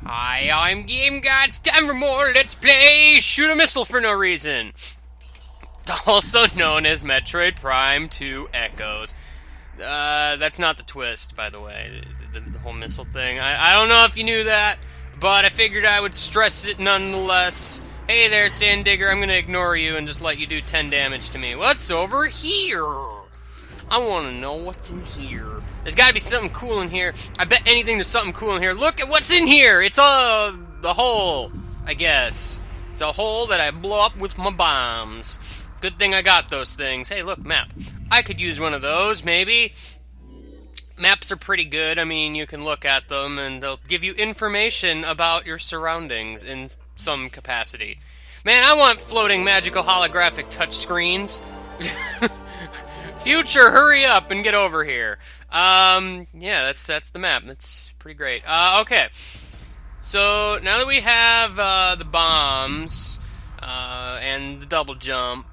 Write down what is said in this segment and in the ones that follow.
Hi, I'm Game God. It's time for more Let's Play Shoot a Missile for No Reason. Also known as Metroid Prime 2 Echoes. That's not the twist, by the way. The whole missile thing. I don't know if you knew that, but I figured I would stress it nonetheless. Hey there, Sand Digger. I'm gonna ignore you and just let you do 10 damage to me. What's over here? I want to know what's in here. There's got to be something cool in here. I bet anything there's something cool in here. Look at what's in here. It's the hole, I guess. It's a hole that I blow up with my bombs. Good thing I got those things. Hey, look, map. I could use one of those, maybe. Maps are pretty good. I mean, you can look at them, and they'll give you information about your surroundings in some capacity. Man, I want floating magical holographic touchscreens. Future, hurry up and get over here. Yeah, that's the map. That's pretty great. Okay. So, now that we have, the bombs, and the double jump,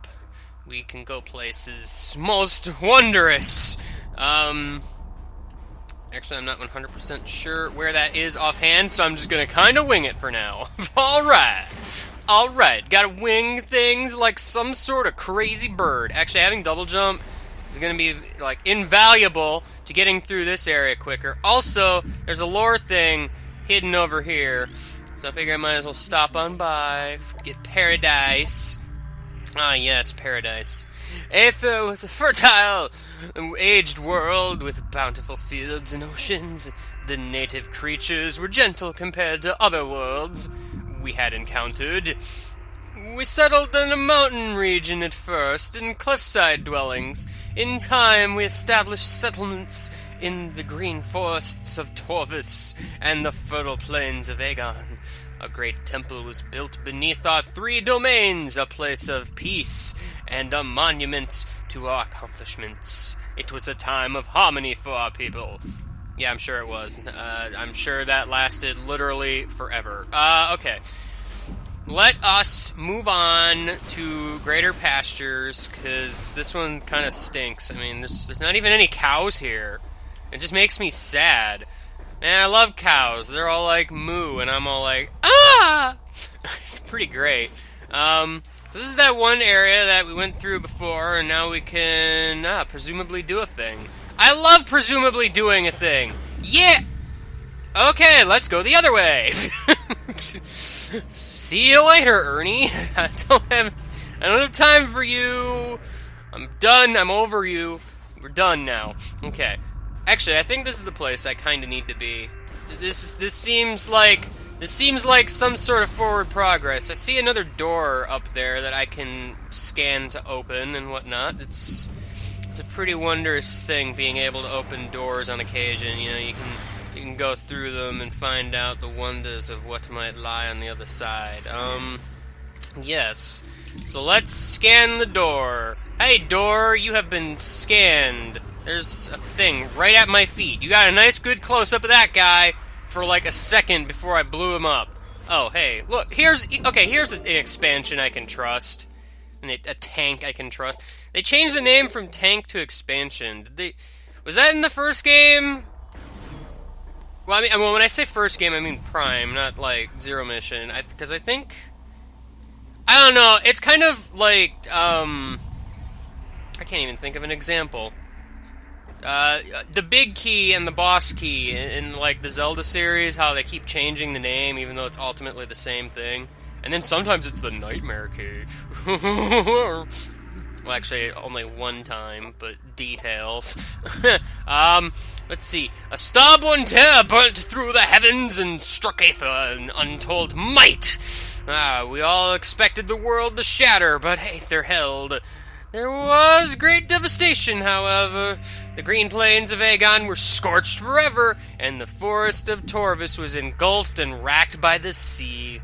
we can go places most wondrous. Actually, I'm not 100% sure where that is offhand, so I'm just gonna kinda wing it for now. Alright, gotta wing things like some sort of crazy bird. Actually, having double jump is going to be, like, invaluable to getting through this area quicker. Also, there's a lore thing hidden over here, so I figure I might as well stop on by, get paradise. Ah, yes, paradise. Aether was a fertile, aged world with bountiful fields and oceans. The native creatures were gentle compared to other worlds we had encountered. We settled in a mountain region at first, in cliffside dwellings. In time, we established settlements in the green forests of Torvis and the fertile plains of Aegon. A great temple was built beneath our 3 domains, a place of peace and a monument to our accomplishments. It was a time of harmony for our people. Yeah, I'm sure it was. I'm sure that lasted literally forever. Okay. Let us move on to greater pastures, because this one kind of stinks. I mean, there's not even any cows here. It just makes me sad. Man, I love cows. They're all like, moo, and I'm all like, ah! It's pretty great. This is that one area that we went through before, and now we can, presumably do a thing. I love presumably doing a thing. Yeah! Okay, let's go the other way. See you later, Ernie. I don't have time for you. I'm done. I'm over you. We're done now. Okay. Actually, I think this is the place I kind of need to be. This seems like some sort of forward progress. I see another door up there that I can scan to open and whatnot. It's a pretty wondrous thing being able to open doors on occasion. You know, you can go through them and find out the wonders of what might lie on the other side. Yes. So let's scan the door. Hey, door, you have been scanned. There's a thing right at my feet. You got a nice good close-up of that guy for like a second before I blew him up. Oh, hey, look, here's an expansion I can trust. And a tank I can trust. They changed the name from tank to expansion. Was that in the first game? Well, when I say first game, I mean Prime, not like Zero Mission. Because I think, I don't know. It's kind of like I can't even think of an example. The big key and the boss key in like the Zelda series, how they keep changing the name even though it's ultimately the same thing. And then sometimes it's the Nightmare Key. Well, actually, only one time, but details. Let's see. A starborn terror burnt through the heavens and struck Aether in untold might. We all expected the world to shatter, but Aether held. There was great devastation, however. The green plains of Aegon were scorched forever, and the forest of Torvis was engulfed and racked by the sea.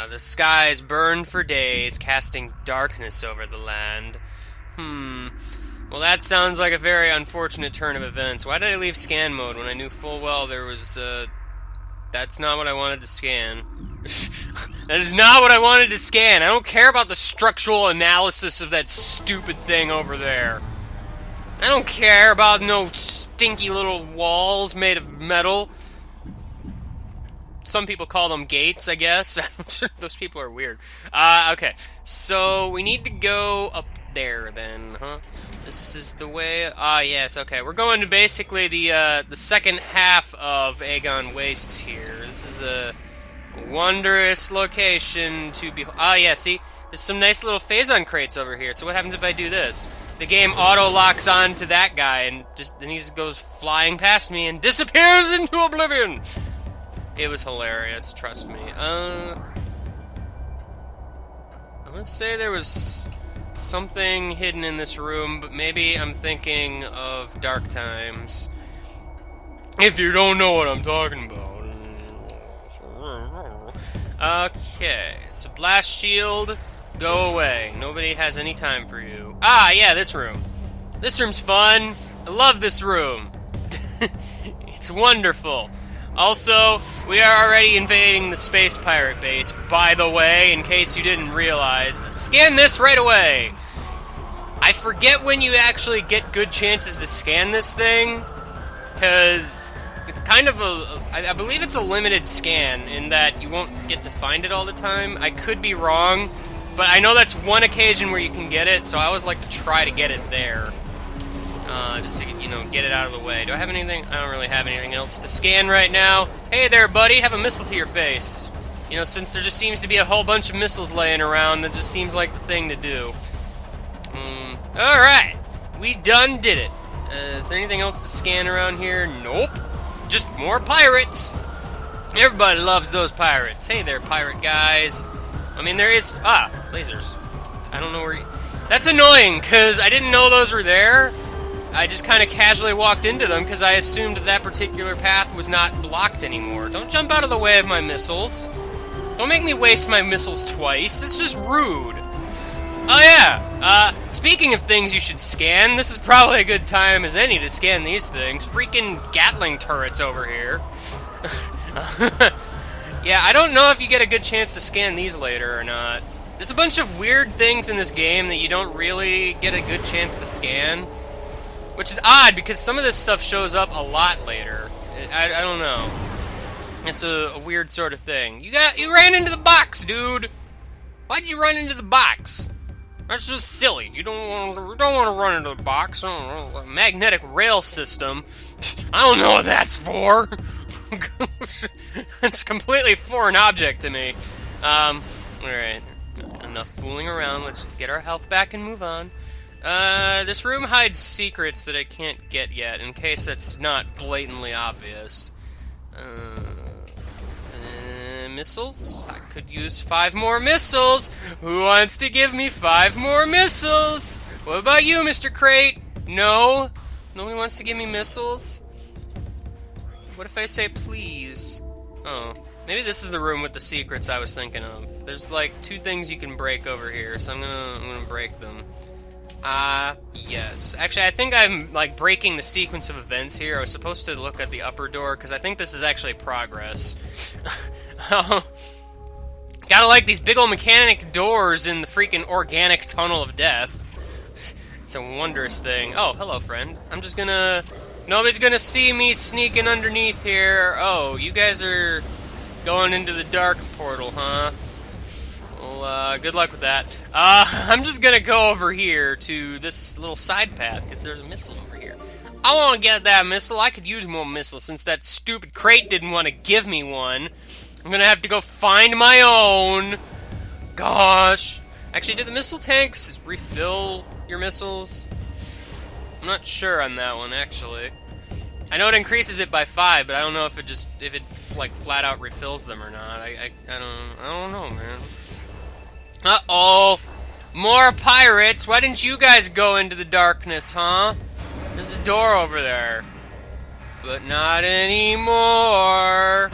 The skies burned for days, casting darkness over the land. Well, that sounds like a very unfortunate turn of events. Why did I leave scan mode when I knew full well there was, that's not what I wanted to scan. That is not what I wanted to scan. I don't care about the structural analysis of that stupid thing over there. I don't care about no stinky little walls made of metal. some people call them gates, I guess. Those people are weird. Okay, so we need to go up there then, huh? This is the way. Yes. Okay, we're going to basically the second half of Aegon Wastes here. This is a wondrous location to be. Yeah. See, there's some nice little Phazon crates over here. So what happens if I do this? The game auto locks on to that guy, and then he just goes flying past me and disappears into oblivion. It was hilarious, trust me. I'm gonna say there was something hidden in this room, but maybe I'm thinking of Dark Times. If you don't know what I'm talking about. Okay, so Blast Shield, go away. Nobody has any time for you. Yeah, this room. This room's fun. I love this room. It's wonderful. Also, we are already invading the space pirate base, by the way, in case you didn't realize. Scan this right away! I forget when you actually get good chances to scan this thing, because it's kind of I believe it's a limited scan, in that you won't get to find it all the time. I could be wrong, but I know that's one occasion where you can get it, so I always like to try to get it there. Just to, get it out of the way. Do I have anything? I don't really have anything else to scan right now. Hey there, buddy, have a missile to your face. Since there just seems to be a whole bunch of missiles laying around, that just seems like the thing to do. Alright, we done did it. Is there anything else to scan around here? Nope. Just more pirates. Everybody loves those pirates. Hey there, pirate guys. I mean, there is... lasers. I don't know where... That's annoying, because I didn't know those were there. I just kind of casually walked into them because I assumed that particular path was not blocked anymore. Don't jump out of the way of my missiles. Don't make me waste my missiles twice. It's just rude. Oh yeah, speaking of things you should scan, this is probably a good time as any to scan these things. Freaking Gatling turrets over here. Yeah, I don't know if you get a good chance to scan these later or not. There's a bunch of weird things in this game that you don't really get a good chance to scan. Which is odd, because some of this stuff shows up a lot later. I don't know. It's a weird sort of thing. You ran into the box, dude! Why'd you run into the box? That's just silly. You don't want to run into the box. I don't know, a magnetic rail system. I don't know what that's for. It's a completely foreign object to me. Alright. Enough fooling around. Let's just get our health back and move on. This room hides secrets that I can't get yet, in case that's not blatantly obvious. Missiles? I could use 5 more missiles! Who wants to give me 5 more missiles? What about you, Mr. Crate? No? Nobody wants to give me missiles? What if I say please? Oh, maybe this is the room with the secrets I was thinking of. There's like 2 things you can break over here, so I'm gonna break them. Yes. Actually, I think I'm, like, breaking the sequence of events here. I was supposed to look at the upper door, because I think this is actually progress. Gotta like these big old mechanic doors in the freaking organic tunnel of death. It's a wondrous thing. Oh, hello, friend. I'm just gonna... Nobody's gonna see me sneaking underneath here. Oh, you guys are going into the dark portal, huh? Well, good luck with that. I'm just gonna go over here to this little side path, because there's a missile over here. I want to get that missile. I could use more missiles, since that stupid crate didn't want to give me one. I'm gonna have to go find my own. Gosh. Actually, do the missile tanks refill your missiles? I'm not sure on that one, actually. I know it increases it by 5, but I don't know if it like flat out refills them or not. I don't know, man. Uh-oh! More pirates! Why didn't you guys go into the darkness, huh? There's a door over there. But not anymore!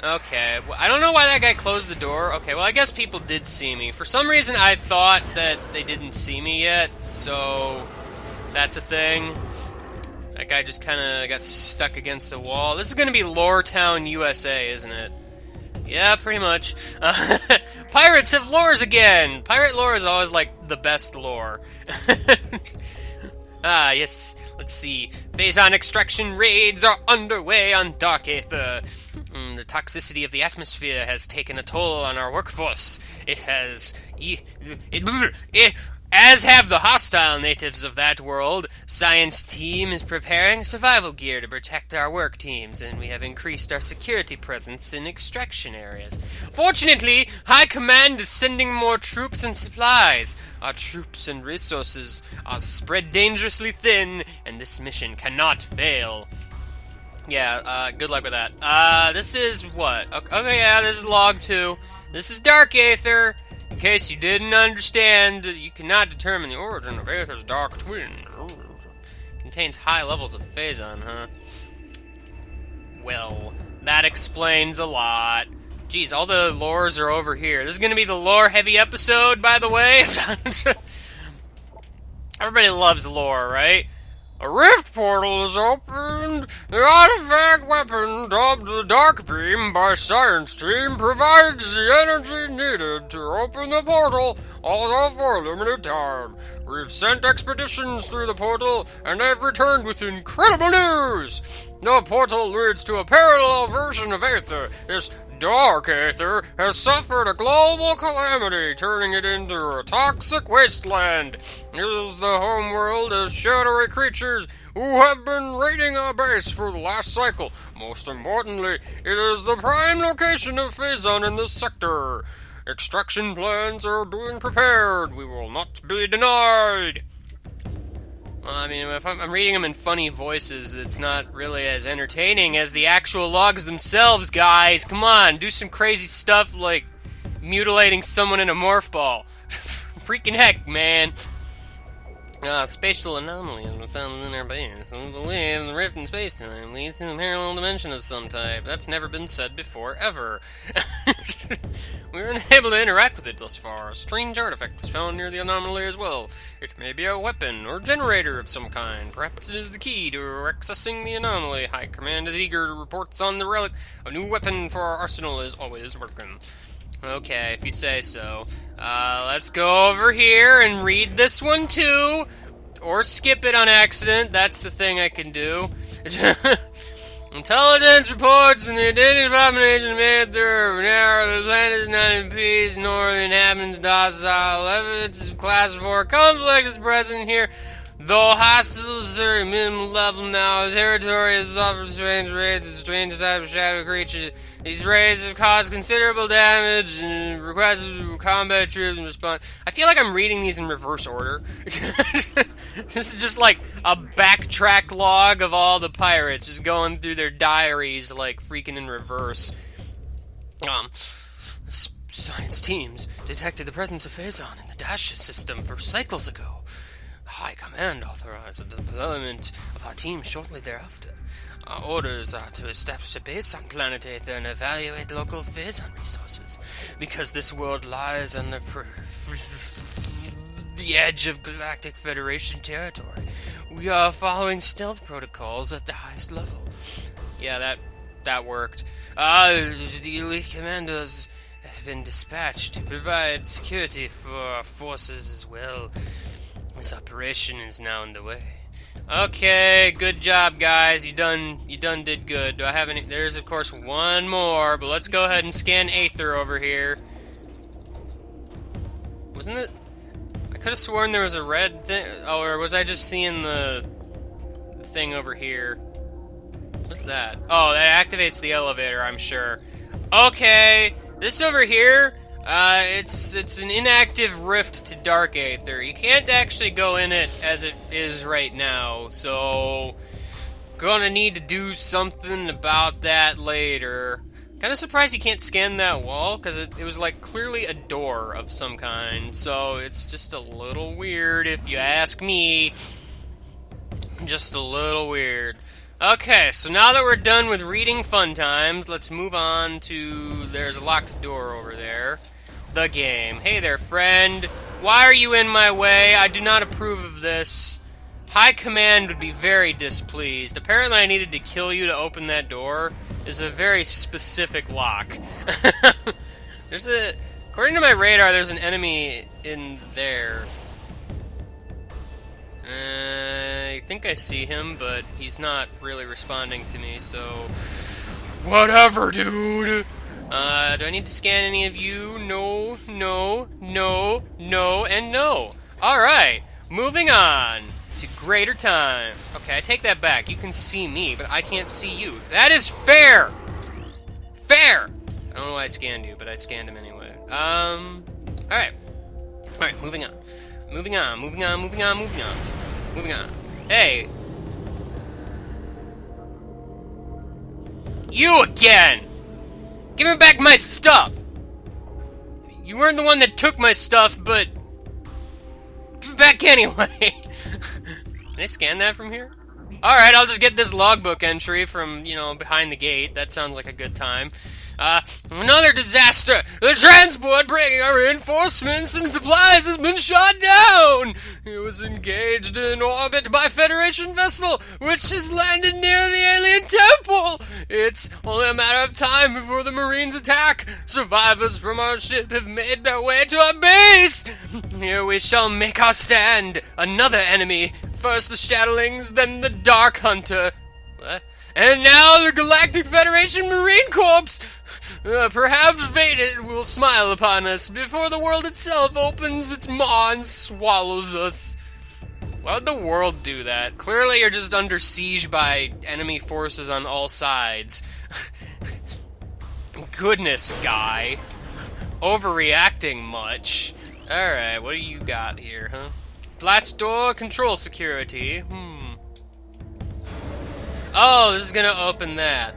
Okay, well, I don't know why that guy closed the door. Okay, well, I guess people did see me. For some reason, I thought that they didn't see me yet, so that's a thing. That guy just kind of got stuck against the wall. This is going to be Lore Town, USA, isn't it? Yeah, pretty much. Pirates have lores again! Pirate lore is always, like, the best lore. Ah, yes. Let's see. Phazon extraction raids are underway on Dark Aether. The toxicity of the atmosphere has taken a toll on our workforce. It has... as have the hostile natives of that world. Science team is preparing survival gear to protect our work teams, and we have increased our security presence in extraction areas. Fortunately, High Command is sending more troops and supplies. Our troops and resources are spread dangerously thin, and this mission cannot fail. Yeah, good luck with that. This is what? Okay, yeah, this is log 2. This is Dark Aether. In case you didn't understand, you cannot determine the origin of Aether's dark twin. Contains high levels of Phazon, huh? Well, that explains a lot. Geez, all the lores are over here. This is gonna be the lore-heavy episode, by the way. Everybody loves lore, right? A rift portal is opened. The artifact weapon, dubbed the Dark Beam by Science Team, provides the energy needed to open the portal, although for a limited time. We've sent expeditions through the portal, and they've returned with incredible news. The portal leads to a parallel version of Aether. This Dark Aether has suffered a global calamity, turning it into a toxic wasteland. It is the homeworld of shadowy creatures who have been raiding our base for the last cycle. Most importantly, it is the prime location of Phazon in this sector. Extraction plans are being prepared. We will not be denied. Well, I mean, if I'm reading them in funny voices, it's not really as entertaining as the actual logs themselves, guys. Come on, do some crazy stuff like mutilating someone in a morph ball. Freaking heck, man. Spatial anomaly has been found within our base. We believe the rift in space-time leads to a parallel dimension of some type. That's never been said before, ever. We were unable to interact with it thus far. A strange artifact was found near the anomaly as well. It may be a weapon or generator of some kind. Perhaps it is the key to accessing the anomaly. High Command is eager to reports on the relic. A new weapon for our arsenal is always working. Okay, if you say so. Let's go over here and read this one too. Or skip it on accident. That's the thing I can do. Intelligence reports and the identity abomination made through. Now the planet is not in peace, nor the inhabitants docile. Evidence of class 4 conflict is present here. Though hostiles are at minimum level now, the territory has suffered strange raids of strange type of shadow creatures. These raids have caused considerable damage and requested combat troops in response. I feel like I'm reading these in reverse order. This is just like a backtrack log of all the pirates just going through their diaries like freaking in reverse. Science teams detected the presence of Phazon in the dash system for cycles ago. High Command authorized the deployment of our team shortly thereafter. Our orders are to establish a base on planet Aether and evaluate local Phazon resources. Because this world lies on the edge of Galactic Federation territory, we are following stealth protocols at the highest level. Yeah, that worked. The elite commanders have been dispatched to provide security for our forces as well. This operation is now underway. Okay, good job, guys. You done did good. Do I have any? There's of course one more, but let's go ahead and scan Aether over here. Wasn't it? I could have sworn there was a red thing. Oh, or was I just seeing the thing over here? What's that? Oh, that activates the elevator, I'm sure. Okay, this over here. It's an inactive rift to Dark Aether. You can't actually go in it as it is right now, so gonna need to do something about that later. Kinda surprised you can't scan that wall, because it was like clearly a door of some kind, so it's just a little weird if you ask me. Just a little weird. Okay, so now that we're done with reading fun times, let's move on to... There's a locked door over there. The game. Hey there, friend. Why are you in my way? I do not approve of this. High Command would be very displeased. Apparently I needed to kill you to open that door. It's a very specific lock. According to my radar, there's an enemy in there. I think I see him, but he's not really responding to me, so... Whatever, dude! Do I need to scan any of you? No, no, no, no, and no. Alright, moving on to greater times. Okay, I take that back. You can see me, but I can't see you. That is fair! Fair! I don't know why I scanned you, but I scanned him anyway. Alright. Alright, moving on. Moving on, moving on, moving on, moving on. Moving on. Hey! You again! Give me back my stuff! You weren't the one that took my stuff, but... give it back anyway! Can I scan that from here? Alright, I'll just get this logbook entry from, you know, behind the gate. That sounds like a good time. Another disaster! The transport bringing our reinforcements and supplies has been shot down! It was engaged in orbit by Federation vessel, which has landed near the alien temple! It's only a matter of time before the Marines attack! Survivors from our ship have made their way to our base! Here we shall make our stand! Another enemy! First the Shadowlings, then the Dark Hunter. What? And now the Galactic Federation Marine Corps! Perhaps fate will smile upon us before the world itself opens its maw and swallows us. Why would the world do that? Clearly you're just under siege by enemy forces on all sides. Goodness, guy. Overreacting much. Alright, what do you got here, huh? Blast door control security. Oh, this is gonna open that.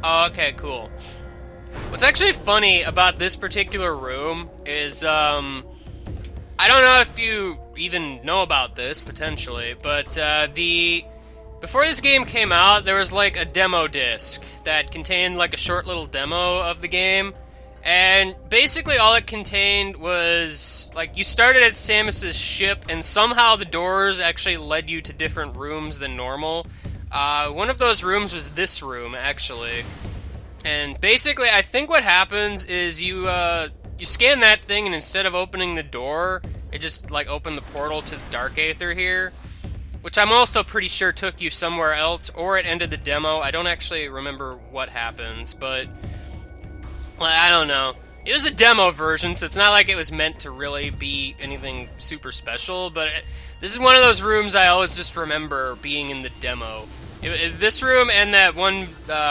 Oh, okay, cool. What's actually funny about this particular room is, I don't know if you even know about this, potentially, but, before this game came out, there was, like, a demo disc that contained, like, a short little demo of the game, and basically all it contained was, like, you started at Samus's ship, and somehow the doors actually led you to different rooms than normal. One of those rooms was this room, actually. And basically, I think what happens is you scan that thing, and instead of opening the door, it just, like, opened the portal to the Dark Aether here. Which I'm also pretty sure took you somewhere else, or it ended the demo. I don't actually remember what happens, but... well, I don't know. It was a demo version, so it's not like it was meant to really be anything super special, but this is one of those rooms I always just remember being in the demo. This room and that one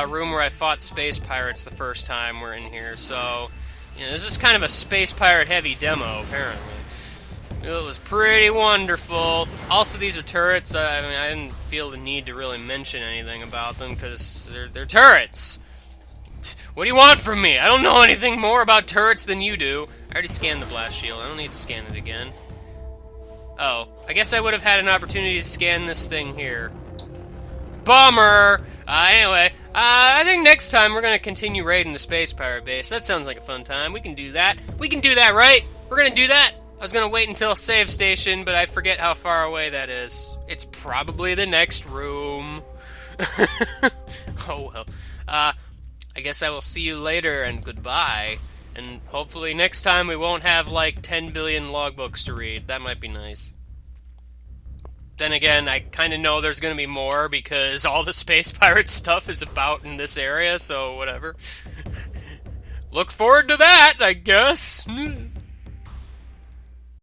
room where I fought space pirates the first time were in here, so... you know, this is kind of a space pirate heavy demo, apparently. It was pretty wonderful. Also, these are turrets. I mean, I didn't feel the need to really mention anything about them, because they're turrets. What do you want from me? I don't know anything more about turrets than you do. I already scanned the blast shield. I don't need to scan it again. Oh, I guess I would have had an opportunity to scan this thing here. Bummer! Anyway, I think next time we're going to continue raiding the Space Pirate Base. That sounds like a fun time. We can do that. We can do that, right? We're going to do that. I was going to wait until save station, but I forget how far away that is. It's probably the next room. Oh, well. I guess I will see you later, and goodbye. And hopefully next time we won't have, like, 10 billion logbooks to read. That might be nice. Then again, I kind of know there's going to be more, because all the Space Pirate stuff is about in this area, so whatever. Look forward to that, I guess.